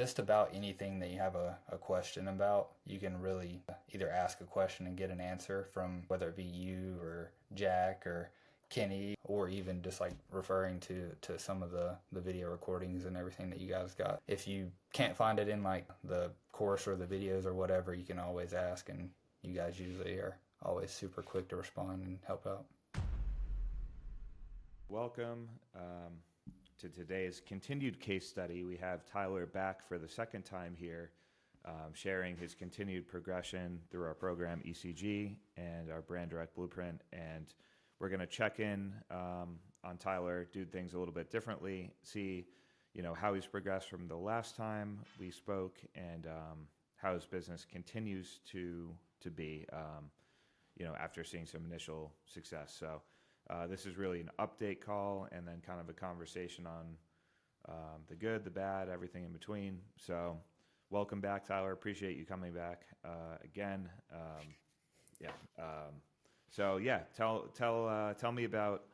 just about anything that you have a question about, you can really either ask a question and get an answer from whether it be you or Jack or Kenny, or even just like referring to some of the video recordings and everything that you guys got. If you can't find it in like the course or the videos or whatever, you can always ask, and you guys usually are always super quick to respond and help out. Welcome to today's continued case study. We have Tyler back for the second time here, sharing his continued progression through our program ECG and our Brand Direct Blueprint. And we're going to check in on Tyler, do things a little bit differently, see how he's progressed from the last time we spoke, and how his business continues to be after seeing some initial success. So this is really an update call and then kind of a conversation on the good, the bad, everything in between. So welcome back, Tyler. Appreciate you coming back again. Tell me about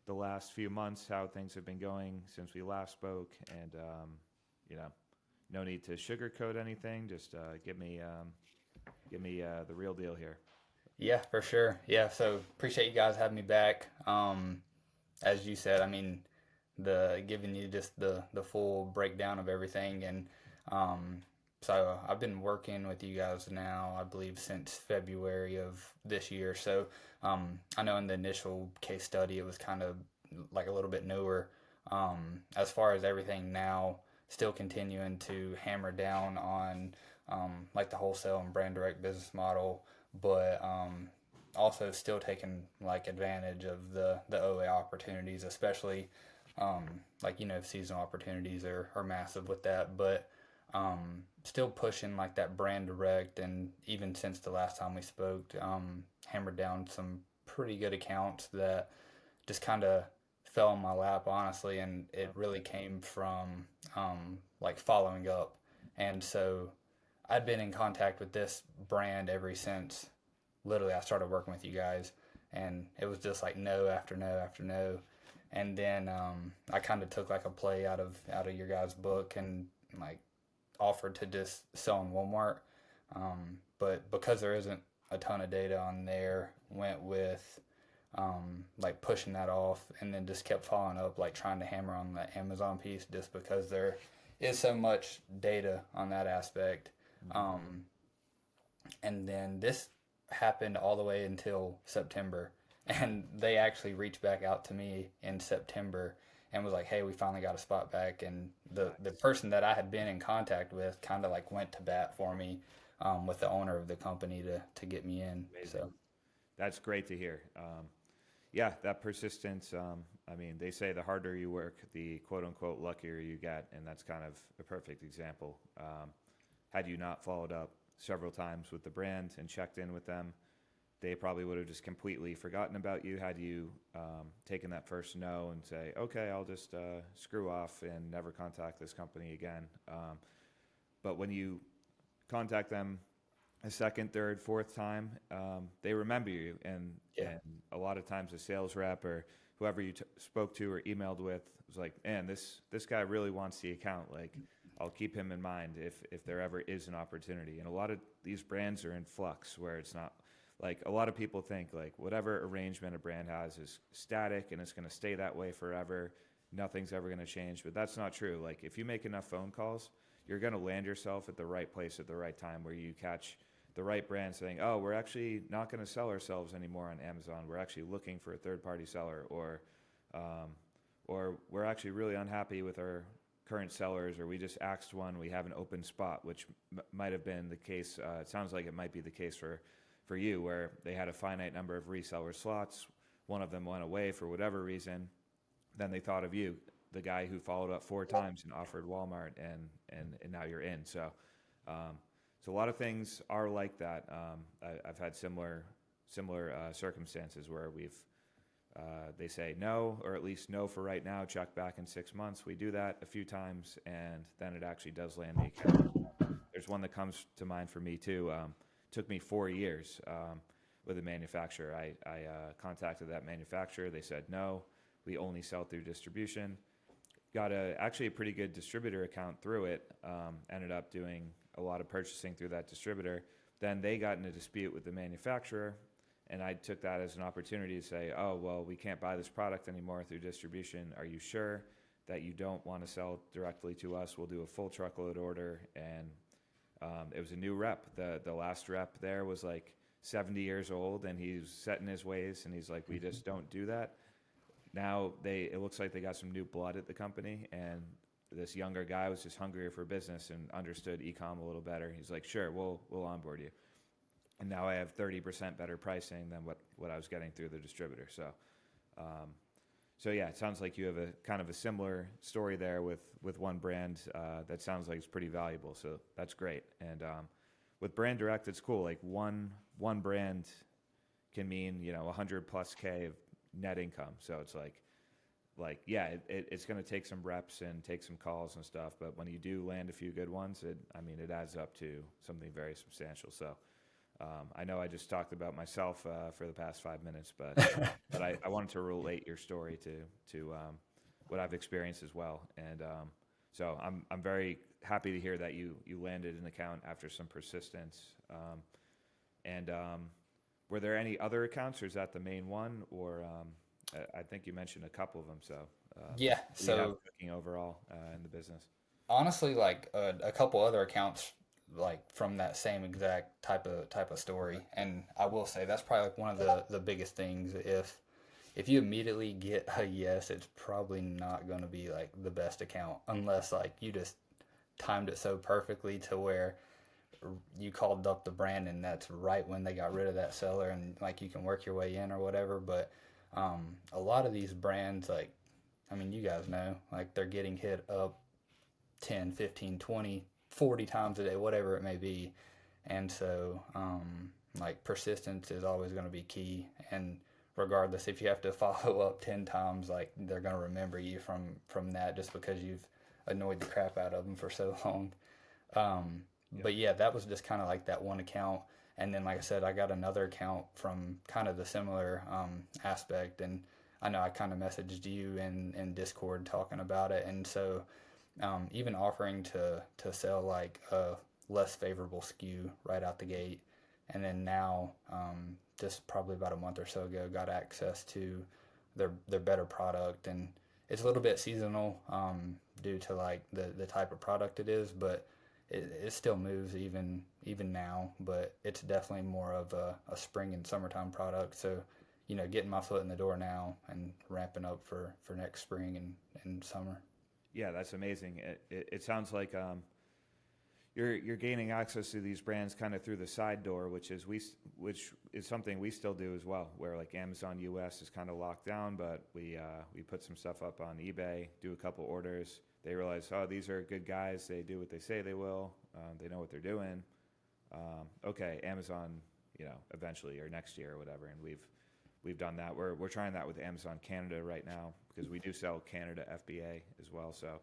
the last few months, how things have been going since we last spoke, and no need to sugarcoat anything. Just give me the real deal here. Yeah, for sure. Yeah, so appreciate you guys having me back. As you said, I mean, the giving you just the full breakdown of everything, and so I've been working with you guys now, I believe, since February of this year. So I know in the initial case study, it was kind of like a little bit newer. As far as everything now, still continuing to hammer down on like the wholesale and brand direct business model, but also still taking like advantage of the OA opportunities, especially like seasonal opportunities are massive with that, but still pushing like that brand direct. And even since the last time we spoke, hammered down some pretty good accounts that just kind of fell in my lap, honestly, and it really came from like following up. And so I'd been in contact with this brand ever since literally I started working with you guys, and it was just like no after no after no. And then I kind of took like a play out of your guys' book and like offered to just sell in Walmart. But because there isn't a ton of data on there, went with like pushing that off, and then just kept following up, like trying to hammer on the Amazon piece just because there is so much data on that aspect. And then this happened all the way until September. And they actually reached back out to me in September and was like, "Hey, we finally got a spot back." And the person that I had been in contact with kind of like went to bat for me with the owner of the company to get me in. Amazing. So That's great to hear. That persistence. I mean, they say the harder you work, the quote unquote luckier you get, and that's kind of a perfect example. Had you not followed up several times with the brand and checked in with them, they probably would have just completely forgotten about you had you taken that first no and say, okay, I'll just screw off and never contact this company again. But when you contact them a second, third, fourth time, they remember you. yeah, And a lot of times a sales rep or whoever you spoke to or emailed with was like, man, this guy really wants the account. Like, I'll keep him in mind if there ever is an opportunity. And a lot of these brands are in flux where it's not like a lot of people think like whatever arrangement a brand has is static and it's going to stay that way forever. Nothing's ever going to change. But that's not true. Like if you make enough phone calls, you're going to land yourself at the right place at the right time where you catch the right brand saying, oh, we're actually not going to sell ourselves anymore on Amazon. We're actually looking for a third-party seller, or we're actually really unhappy with our current sellers, or we just axed one, we have an open spot, which might have been the case. It sounds like it might be the case for you, where they had a finite number of reseller slots. One of them went away for whatever reason. Then they thought of you, the guy who followed up 4 times and offered Walmart, and now you're in. So a lot of things are like that. I've had similar circumstances where they say no, or at least no for right now, check back in 6 months. We do that a few times, and then it actually does land the account. There's one that comes to mind for me too. Took me 4 years with a manufacturer. I contacted that manufacturer. They said no, we only sell through distribution. got actually a pretty good distributor account through it. Ended up doing a lot of purchasing through that distributor. Then they got in a dispute with the manufacturer, and I took that as an opportunity to say, oh, well, we can't buy this product anymore through distribution. Are you sure that you don't want to sell directly to us? We'll do a full truckload order. And it was a new rep. The last rep there was like 70 years old, and he's set in his ways, and he's like, we just don't do that. Now it looks like they got some new blood at the company, and this younger guy was just hungrier for business and understood e-com a little better. He's like, sure, we'll onboard you. And now I have 30% better pricing than what I was getting through the distributor. So yeah, it sounds like you have a kind of a similar story there with one brand that sounds like it's pretty valuable. So that's great. And with Brand Direct, it's cool. Like one brand can mean 100 plus K of net income. So it's like yeah, it's going to take some reps and take some calls and stuff. But when you do land a few good ones, it adds up to something very substantial. So. I know I just talked about myself for the past 5 minutes, but I wanted to relate your story to what I've experienced as well, and so I'm very happy to hear that you landed an account after some persistence. And were there any other accounts, or is that the main one? Or I think you mentioned a couple of them. So Yeah. what do you have So cooking overall in the business? honestly, like a couple other accounts, like from that same exact type of story, and I will say that's probably like one of the biggest things. If you immediately get a yes, it's probably not going to be like the best account unless like you just timed it so perfectly to where you called up the brand and that's right when they got rid of that seller and like you can work your way in or whatever. But a lot of these brands, like, I mean, you guys know, like they're getting hit up 10, 15, 20, 40 times a day, whatever it may be. And so, like, persistence is always going to be key. And regardless, if you have to follow up 10 times, like, they're going to remember you from that just because you've annoyed the crap out of them for so long. Um, Yeah. but yeah, that was just kind of like that one account. And then, like I said, I got another account from kind of the similar aspect. And I know I kind of messaged you in Discord talking about it. And so, even offering to sell like a less favorable SKU right out the gate, and then now, just probably about a month or so ago, got access to their better product, and it's a little bit seasonal due to like the type of product it is, but it still moves even now, but it's definitely more of a spring and summertime product. So, getting my foot in the door now and ramping up for next spring and summer. Yeah, that's amazing. It sounds like you're gaining access to these brands kind of through the side door, which is something we still do as well. Where like Amazon US is kind of locked down, but we put some stuff up on eBay, do a couple orders. They realize, oh, these are good guys. They do what they say they will. They know what they're doing. Okay, Amazon, eventually or next year or whatever, and we've done that. We're trying that with Amazon Canada right now because we do sell Canada FBA as well. So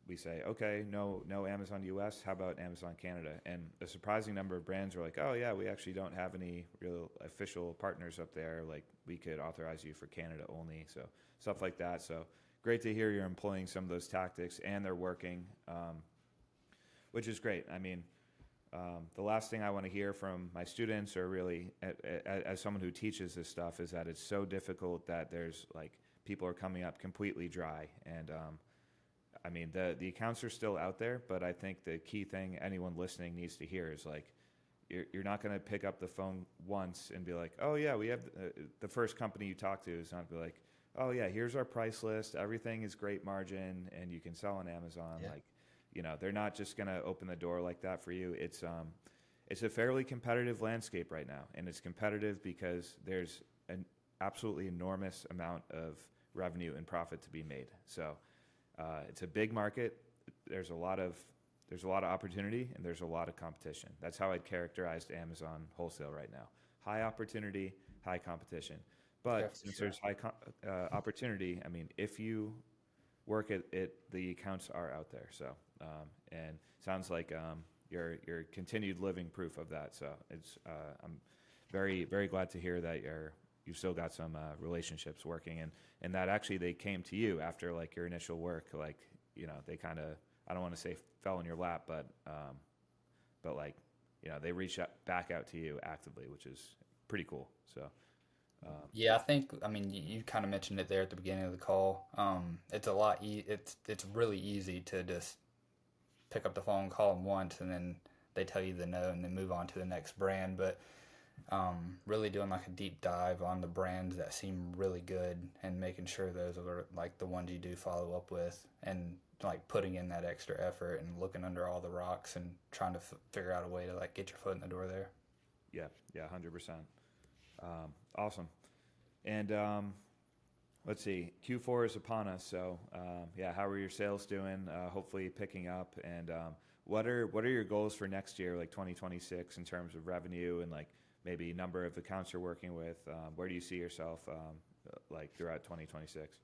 we say, okay, no Amazon US. How about Amazon Canada? And a surprising number of brands are like, oh yeah, we actually don't have any real official partners up there. Like we could authorize you for Canada only. So stuff like that. So great to hear you're employing some of those tactics and they're working, which is great. I mean, the last thing I want to hear from my students, or really as someone who teaches this stuff, is that it's so difficult that there's like people are coming up completely dry. And I mean, the accounts are still out there, but I think the key thing anyone listening needs to hear is like, you're not going to pick up the phone once and be like, oh yeah, we have the first company you talk to is not be like, oh yeah, here's our price list. Everything is great margin and you can sell on Amazon. Yeah. Like, they're not just going to open the door like that for you. It's a fairly competitive landscape right now. And it's competitive because there's an absolutely enormous amount of revenue and profit to be made. So it's a big market. There's a lot of opportunity and there's a lot of competition. That's how I'd characterize Amazon wholesale right now. High opportunity, high competition. Yeah, But for since sure. there's high opportunity, I mean, if you work at it, the accounts are out there. So, and sounds like you're continued living proof of that. So I'm very, very glad to hear that you've still got some relationships working, and that actually they came to you after like your initial work, like they kind of, I don't want to say fell in your lap, but like they reached back out to you actively, which is pretty cool. So Yeah, I think, I mean, you kind of mentioned it there at the beginning of the call. It's a lot it's really easy to just pick up the phone, call them once, and then they tell you the no, and then move on to the next brand. But really doing like a deep dive on the brands that seem really good and making sure those are like the ones you do follow up with, and like putting in that extra effort and looking under all the rocks and trying to figure out a way to like get your foot in the door there. yeah, 100%. Awesome. And let's see, Q4 is upon us. So yeah, how are your sales doing? Hopefully picking up. And what are your goals for next year, like 2026, in terms of revenue and like maybe number of accounts you're working with? Where do you see yourself like throughout 2026?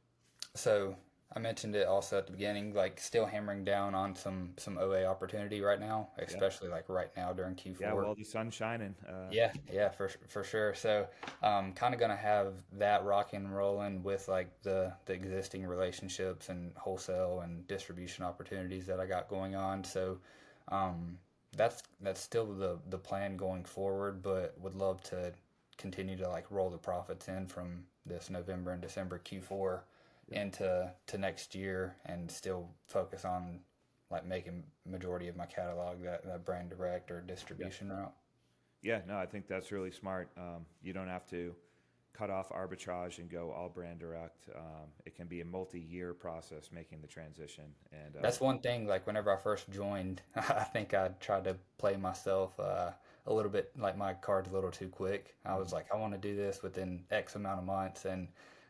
So I mentioned it also at the beginning, like still hammering down on some OA opportunity right now, Yeah. especially like right now during Yeah. Q4. Well, the sun's shining. Yeah, for sure. So, kind of gonna have that rocking and rolling with like the existing relationships and wholesale and distribution opportunities that I got going on. So, um, that's still the plan going forward, but would love to continue to like roll the profits in from this November and December Q4 into next year and still focus on like making majority of my catalog that brand direct or Yeah. distribution route. Yeah, no, I think that's really smart. You don't have to cut off arbitrage and go all brand direct. It can be a multi-year process making the transition. And That's one thing, like whenever I first joined, I think I tried to play myself a little bit like my cards a little too quick. I was mhm, like, I want to do this within X amount of months, and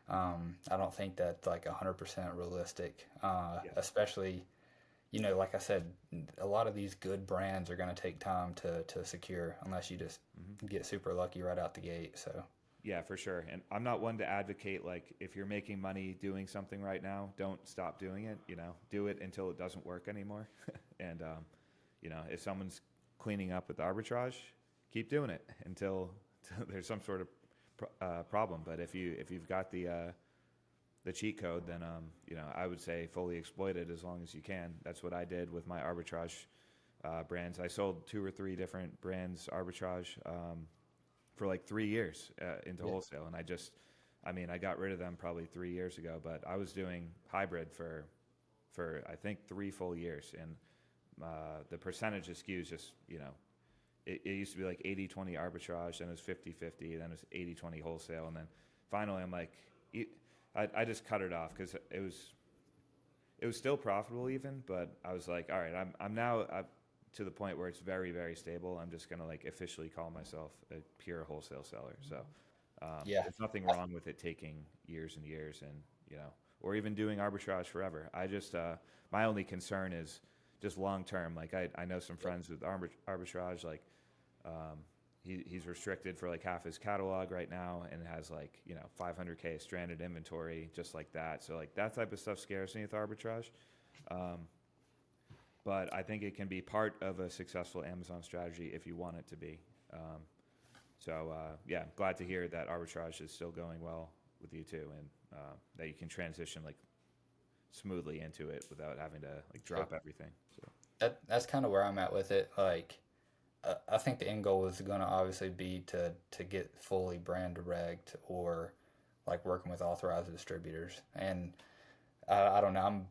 I don't think that's like 100% realistic. yeah, Especially, like I said, a lot of these good brands are going to take time to secure unless you just hmm get super lucky right out the gate. So, yeah, for sure. And I'm not one to advocate like if you're making money doing something right now, don't stop doing it. Do it until it doesn't work anymore. And if someone's cleaning up with arbitrage, keep doing it until there's some sort of problem. But if you've got the cheat code, then I would say fully exploit it as long as you can. That's what I did with my arbitrage brands. I sold two or three different brands arbitrage for like 3 years into yeah. wholesale, and I got rid of them probably 3 years ago. But I was doing hybrid for I think 3 full years, and the percentage of SKUs just it used to be like 80-20 arbitrage, then it was 50-50, then it was 80-20 wholesale, and then finally I'm like, I just cut it off because it was still profitable even, but I was like, all right, I'm now to the point where it's very, very stable. I'm just gonna like officially call myself a pure wholesale seller. So Yeah. there's nothing wrong with it taking years and years, and or even doing arbitrage forever. I just my only concern is just long term. Like I know some friends with arbitrage, like um, he's restricted for like half his catalog right now, and has like 500K stranded inventory just like that. So like that type of stuff scares me with arbitrage. Um, but I think it can be part of a successful Amazon strategy if you want it to be. Yeah, glad to hear that arbitrage is still going well with you too, and that you can transition like smoothly into it without having to like So drop everything. So that's kind of where I'm at with it. Like, I think the end goal is going to obviously be to get fully brand direct or like working with authorized distributors. And I don't know.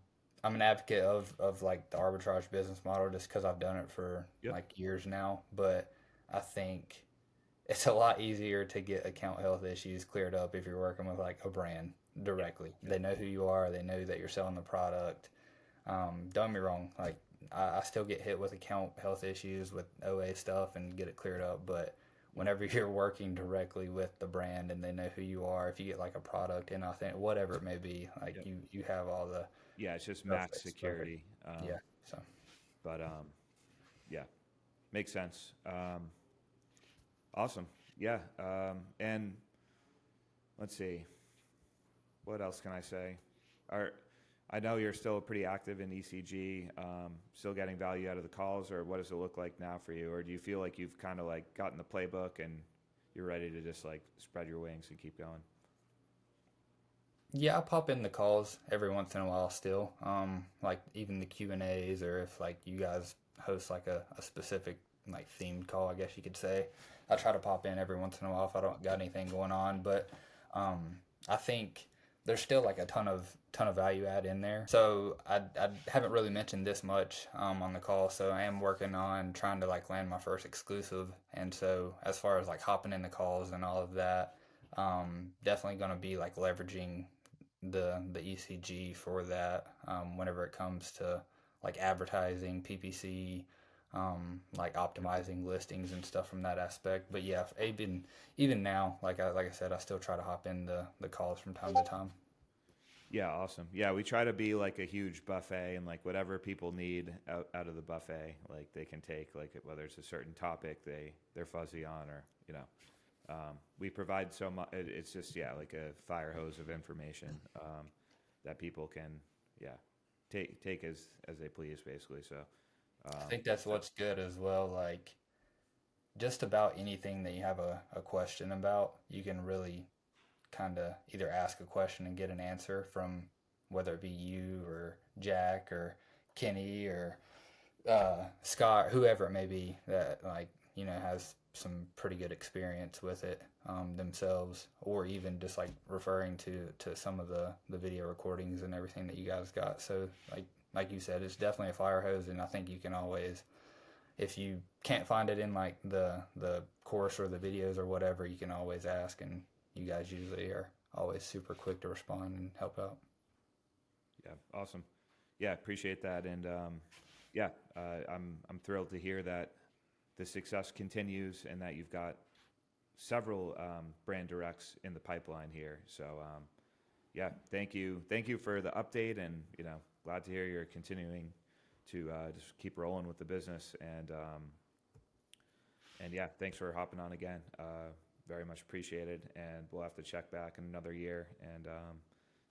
I'm an advocate of like the arbitrage business model just because I've done it for yep, like years now. But I think it's a lot easier to get account health issues cleared up if you're working with like a brand yep, directly. yep, They know who you are. They know that you're selling the product. Don't get me wrong, like I still get hit with account health issues with OA stuff and get it cleared up, but yep, whenever you're working directly with the brand and they know who you are, if you get like a product and authentic, whatever it may be, like yep. you have all the Yeah, it's just stuff max that's perfect. security. Yeah. So But yeah, makes sense. Awesome. Yeah. And let's see, what else can I say? Are I know you're still pretty active in ECG, still getting value out of the calls, or what does it look like now for you? Or do you feel like you've kind of like gotten the playbook and you're ready to just like spread your wings and keep going? Yeah, I pop in the calls every once in a while still. Like even the Q&As, or if like you guys host like a specific like themed call, I guess you could say. I try to pop in every once in a while if I don't got anything going on, but I think there's still like a ton of value add in there. So I haven't really mentioned this much on the call. So I am working on trying to like land my first exclusive, and so as far as like hopping in the calls and all of that, definitely going to be like leveraging the ECG for that whenever it comes to like advertising, PPC, like optimizing listings and stuff from that aspect. But yeah, even now, like I said, I still try to hop in the calls from time to time. Yeah, awesome. Yeah, we try to be like a huge buffet, and like whatever people need out of the buffet, like they can take, like whether it's a certain topic they're fuzzy on, or we provide so much. It's just, yeah, like a fire hose of information that people can, yeah, take as they please, basically. So I um, think that's what's good as well. Like just about anything that you have a question about, you can really kind of either ask a question and get an answer from whether it be you or Jack or Kenny or Scott, whoever it may be that like has some pretty good experience with it themselves, or even just like referring to some of the video recordings and everything that you guys got. So like you said, it's definitely a fire hose, and I think you can always, if you can't find it in like the course or the videos or whatever, you can always ask, and you guys usually are always super quick to respond and help out. yeah, awesome. Yeah, appreciate that, and yeah, I'm thrilled to hear that the success continues and that you've got several brand directs in the pipeline here. So yeah, thank you for the update, and glad to hear you're continuing to just keep rolling with the business, and yeah, thanks for hopping on again. Very much appreciated, and we'll have to check back in another year and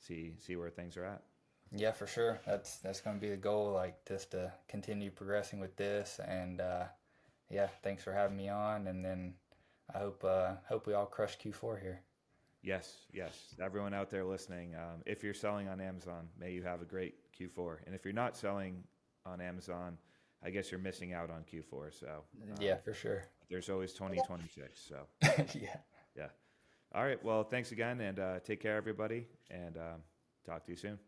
see where things are at. Yeah, for sure. That's going to be the goal, like just to continue progressing with this. And yeah, thanks for having me on. And then I hope we all crush Q4 here. Yes, yes. Everyone out there listening, if you're selling on Amazon, may you have a great Q4. And if you're not selling on Amazon, I guess you're missing out on Q4. So Yeah, for sure. there's always 2026. So Yeah. yeah. All right. Well, thanks again, and take care, everybody, and talk to you soon.